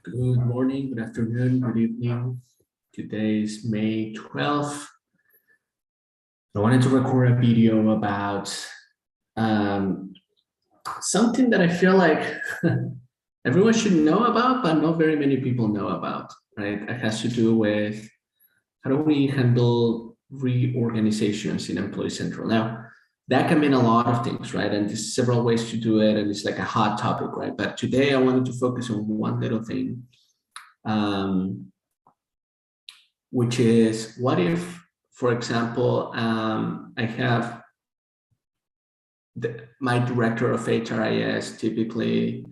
Good morning, good afternoon, good evening. Today is May 12th. I wanted to record a video about something that I feel like everyone should know about, but not very many people know about, right? It has to do with how do we handle reorganizations in Employee Central. Now, that can mean a lot of things, right? And there's several ways to do it, and it's like a hot topic, right? But today I wanted to focus on one little thing, which is what if, for example, I have my director of HRIS typically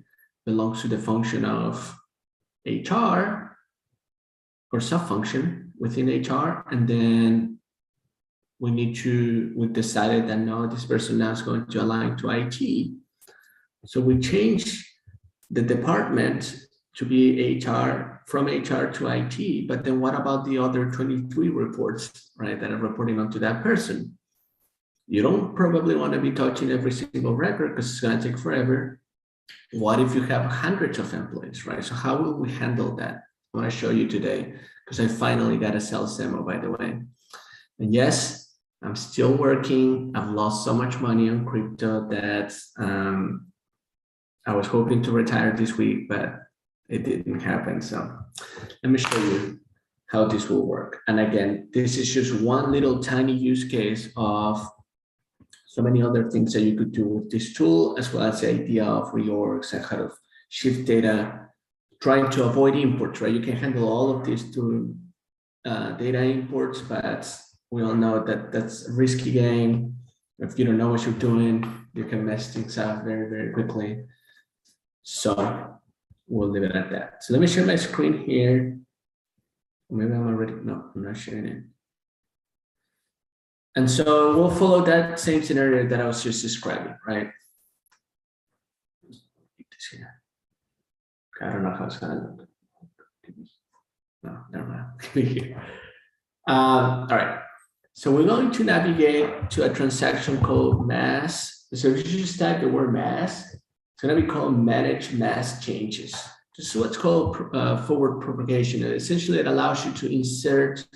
belongs to the function of HR or sub-function within HR, and then we decided that no, this person now is going to align to IT. So we change the department to be HR, from HR to IT, but then what about the other 23 reports, right, that are reporting onto that person? You don't probably want to be touching every single record because it's going to take forever. What if you have hundreds of employees, right? So how will we handle that? I want to show you today because I finally got a sales demo, by the way. And yes, I'm still working. I've lost so much money on crypto that I was hoping to retire this week, but it didn't happen. So let me show you how this will work. And again, this is just one little tiny use case of so many other things that you could do with this tool, as well as the idea of reorgs and how to shift data, trying to avoid imports, right? You can handle all of this through data imports, but we all know that that's a risky game. If you don't know what you're doing, you can mess things up very, very quickly. So we'll leave it at that. So let me share my screen here. Maybe I'm already, no, I'm not sharing it. And so we'll follow that same scenario that I was just describing, right? I don't know how it's gonna look. No, never mind. All right. So we're going to navigate to a transaction called mass. So if you just type the word mass, it's going to be called manage mass changes. This is what's called forward propagation. And essentially, it allows you to insert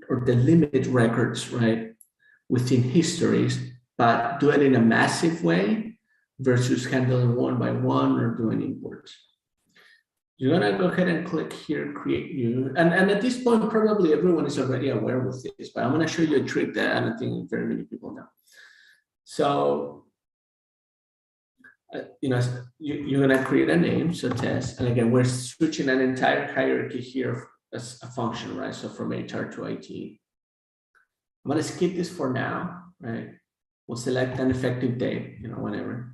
or delimit records, right, within histories, but do it in a massive way versus handling one by one or doing imports. You're gonna go ahead and click here, create new. And at this point, probably everyone is already aware with this, but I'm gonna show you a trick that I don't think very many people know. So, you're gonna create a name, so test. And again, we're switching an entire hierarchy here as a function, right? So from HR to IT. I'm gonna skip this for now, right? We'll select an effective date, whenever.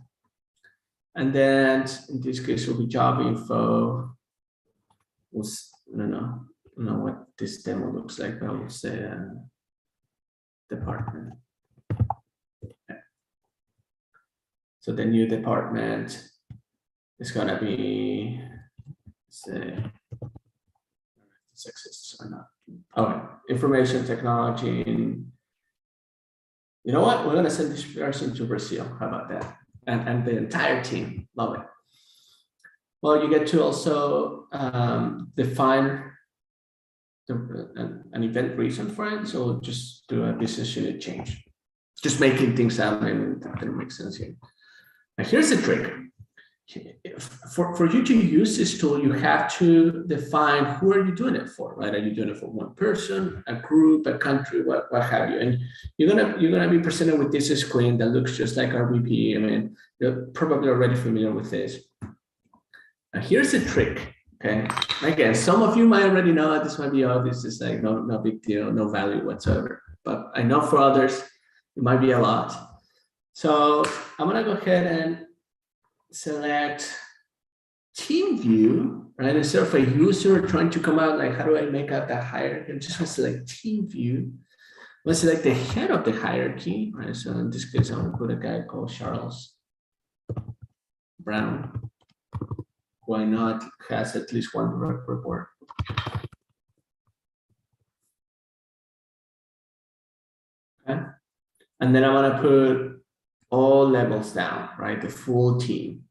And then in this case, will be job info. I don't know what this demo looks like, but I would say department. Okay. So the new department is gonna be, say, this exists or not. Okay, information technology. You know what? We're gonna send this person to Brazil. How about that? And the entire team, love it. Well, you get to also define an event reason for it. So just do a business unit change. Just making things happen. That didn't make sense here. Now here's the trick. For you to use this tool, you have to define who are you doing it for, right? Are you doing it for one person, a group, a country, what have you? And you're gonna be presented with this screen that looks just like RBP. I mean, you're probably already familiar with this. Now here's the trick. Okay, again, some of you might already know it. This might be obvious. It's like no big deal, no value whatsoever. But I know for others, it might be a lot. So I'm gonna go ahead and select team view, right? Instead of a user trying to come out, like, how do I make out the hierarchy? I'm just gonna select team view. I'm gonna select the head of the hierarchy, right? So in this case, I'm gonna put a guy called Charles Brown. Why not? Has at least one direct report. Okay. And then I want to put all levels down, right? The full team.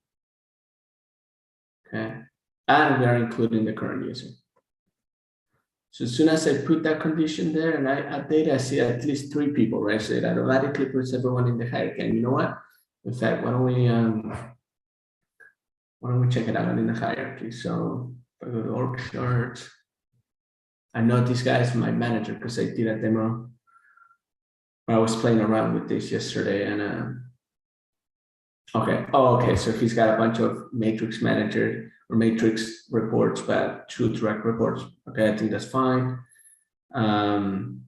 Okay. and we are including the current user. So as soon as I put that condition there and I update, I see at least 3 people, right? So it automatically puts everyone in the hierarchy. And you know what? In fact, why don't we check it out in the hierarchy? So if I go to org chart, I know this guy is my manager because I did a demo. I was playing around with this yesterday, and okay. Oh, okay. So he's got a bunch of matrix manager or matrix reports, but 2 direct reports. Okay, I think that's fine. And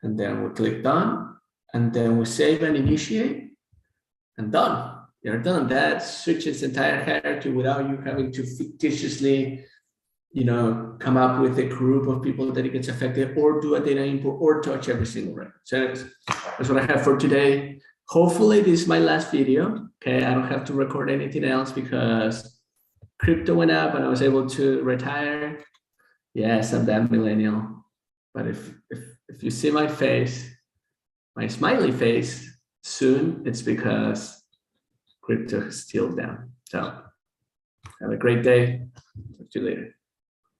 then we click done, and then we save and initiate, and done. You're done. That switches the entire hierarchy without you having to fictitiously, come up with a group of people that it gets affected, or do a data import, or touch every single record. So that's what I have for today. Hopefully this is my last video. Okay, I don't have to record anything else because crypto went up and I was able to retire. Yes, I'm that millennial. But if you see my face, my smiley face, soon, it's because crypto is still down. So have a great day. Talk to you later.